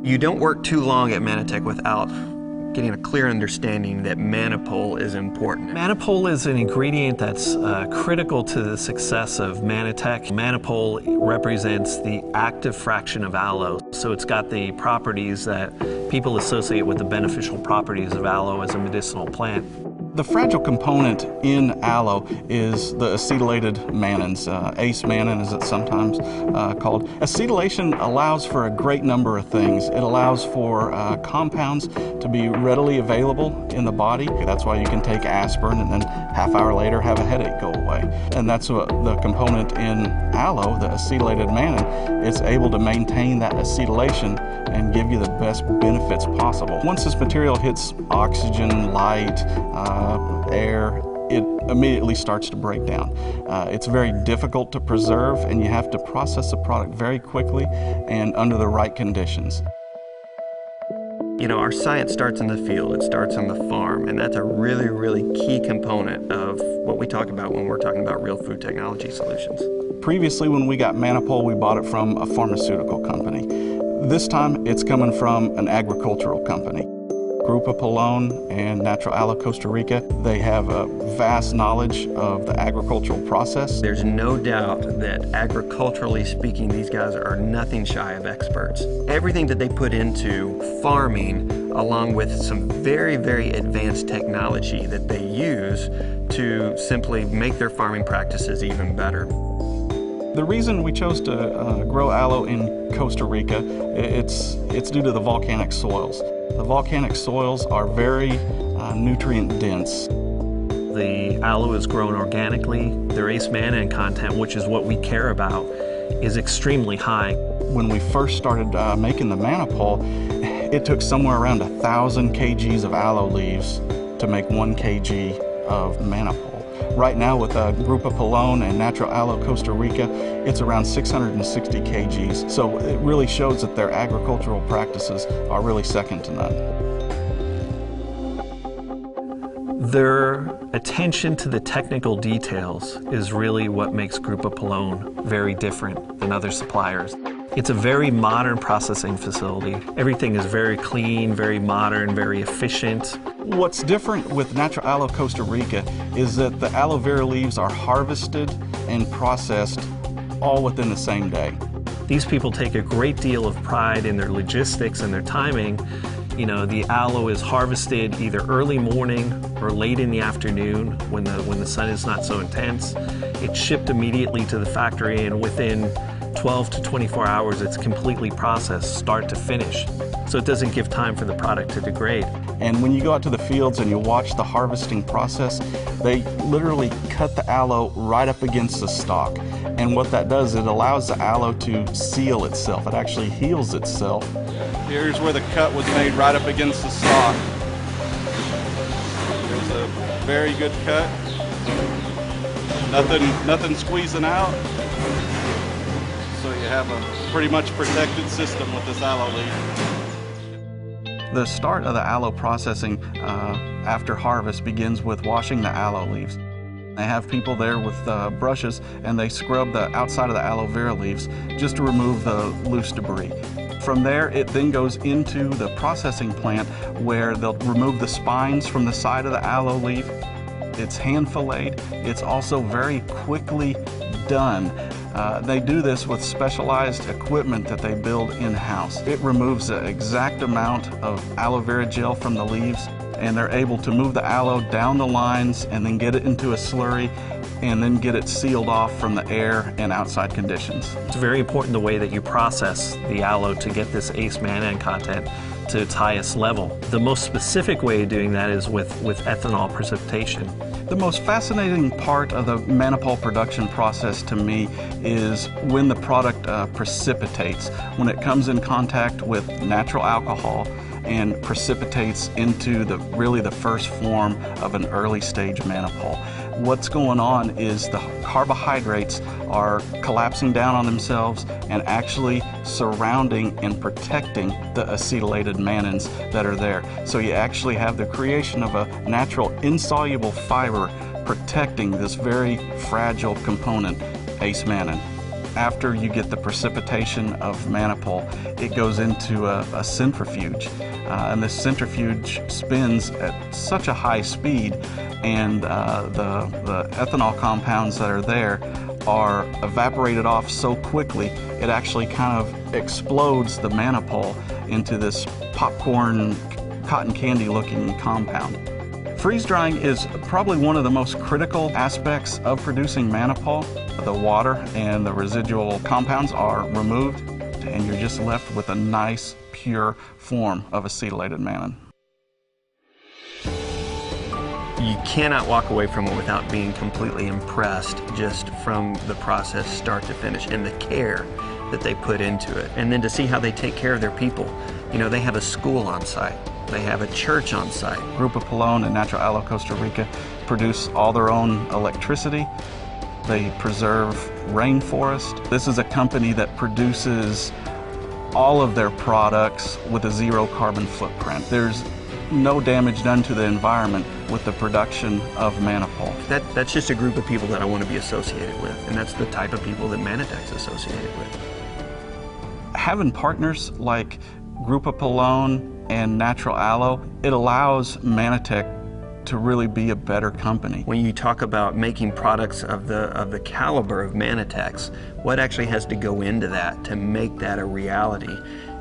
You don't work too long at Mannatech without getting a clear understanding that Manapol is important. Manapol is an ingredient that's critical to the success of Mannatech. Manapol represents the active fraction of aloe, so it's got the properties that people associate with the beneficial properties of aloe as a medicinal plant. The fragile component in aloe is the acetylated mannans, ace mannan as it's sometimes called. Acetylation allows for a great number of things. It allows for compounds to be readily available in the body. That's why you can take aspirin and then half hour later have a headache go away. And that's what the component in aloe, the acetylated mannan, it's able to maintain that acetylation and give you the best benefits possible. Once this material hits oxygen, light, air, it immediately starts to break down. It's very difficult to preserve, and you have to process the product very quickly and under the right conditions. You know, our science starts in the field, it starts on the farm, and that's a really, really key component of what we talk about when we're talking about real food technology solutions. Previously, when we got Manapol, we bought it from a pharmaceutical company. This time, it's coming from an agricultural company. Grupo Polon and Natural Aloe Costa Rica, they have a vast knowledge of the agricultural process. There's no doubt that agriculturally speaking, these guys are nothing shy of experts. Everything that they put into farming, along with some very, very advanced technology that they use to simply make their farming practices even better. The reason we chose to grow aloe in Costa Rica, it's due to the volcanic soils. The volcanic soils are very nutrient dense. The aloe is grown organically. Their ace mannan content, which is what we care about, is extremely high. When we first started making the Manapol, it took somewhere around 1,000 kgs of aloe leaves to make 1 kg of Manapol. Right now with Grupo Polon and Natural Aloe Costa Rica, it's around 660 kgs. So it really shows that their agricultural practices are really second to none. Their attention to the technical details is really what makes Grupo Polon very different than other suppliers. It's a very modern processing facility. Everything is very clean, very modern, very efficient. What's different with Natural Aloe Costa Rica is that the aloe vera leaves are harvested and processed all within the same day. These people take a great deal of pride in their logistics and their timing. You know, the aloe is harvested either early morning or late in the afternoon when the sun is not so intense. It's shipped immediately to the factory, and within 12 to 24 hours it's completely processed, start to finish. So it doesn't give time for the product to degrade. And when you go out to the fields and you watch the harvesting process, they literally cut the aloe right up against the stalk. And what that does, it allows the aloe to seal itself. It actually heals itself. Here's where the cut was made, right up against the stalk. There's a very good cut. Nothing squeezing out. So you have a pretty much protected system with this aloe leaf. The start of the aloe processing after harvest begins with washing the aloe leaves. They have people there with brushes, and they scrub the outside of the aloe vera leaves just to remove the loose debris. From there, it then goes into the processing plant where they'll remove the spines from the side of the aloe leaf. It's hand filleted. It's also very quickly done. They do this with specialized equipment that they build in-house. It removes the exact amount of aloe vera gel from the leaves, and they're able to move the aloe down the lines and then get it into a slurry and then get it sealed off from the air and outside conditions. It's very important the way that you process the aloe to get this ace mannan content to its highest level. The most specific way of doing that is with ethanol precipitation. The most fascinating part of the Manapol production process to me is when the product precipitates, when it comes in contact with natural alcohol and precipitates into really the first form of an early stage Manapol. What's going on is the carbohydrates are collapsing down on themselves and actually surrounding and protecting the acetylated mannans that are there. So you actually have the creation of a natural insoluble fiber protecting this very fragile component, ace mannan. After you get the precipitation of Manapol, it goes into a centrifuge. And this centrifuge spins at such a high speed, and the ethanol compounds that are there are evaporated off so quickly, it actually kind of explodes the Manapol into this popcorn, cotton candy looking compound. Freeze drying is probably one of the most critical aspects of producing Manapol. The water and the residual compounds are removed, and you're just left with a nice, pure form of acetylated mannan. You cannot walk away from it without being completely impressed just from the process start to finish and the care that they put into it. And then to see how they take care of their people. You know, they have a school on site. They have a church on site. Grupo Pelon and Natural Aloe Costa Rica produce all their own electricity. They preserve rainforest. This is a company that produces all of their products with a zero carbon footprint. There's no damage done to the environment with the production of Manapol. That's just a group of people that I want to be associated with, and that's the type of people that Mannatech's associated with. Having partners like Grupo Pelon and Natural Aloe, it allows Mannatech to really be a better company. When you talk about making products of the caliber of Mannatech's, what actually has to go into that to make that a reality?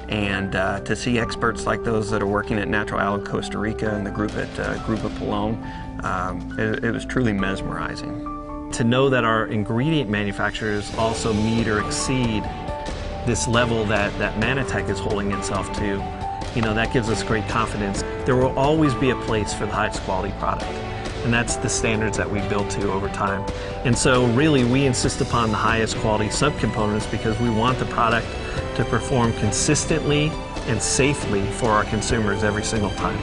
And to see experts like those that are working at Natural Aloe Costa Rica and the group at Grupo Pelon, it was truly mesmerizing. To know that our ingredient manufacturers also meet or exceed this level that Mannatech is holding itself to, you know, that gives us great confidence. There will always be a place for the highest quality product, and that's the standards that we build to over time. And so really we insist upon the highest quality subcomponents because we want the product to perform consistently and safely for our consumers every single time.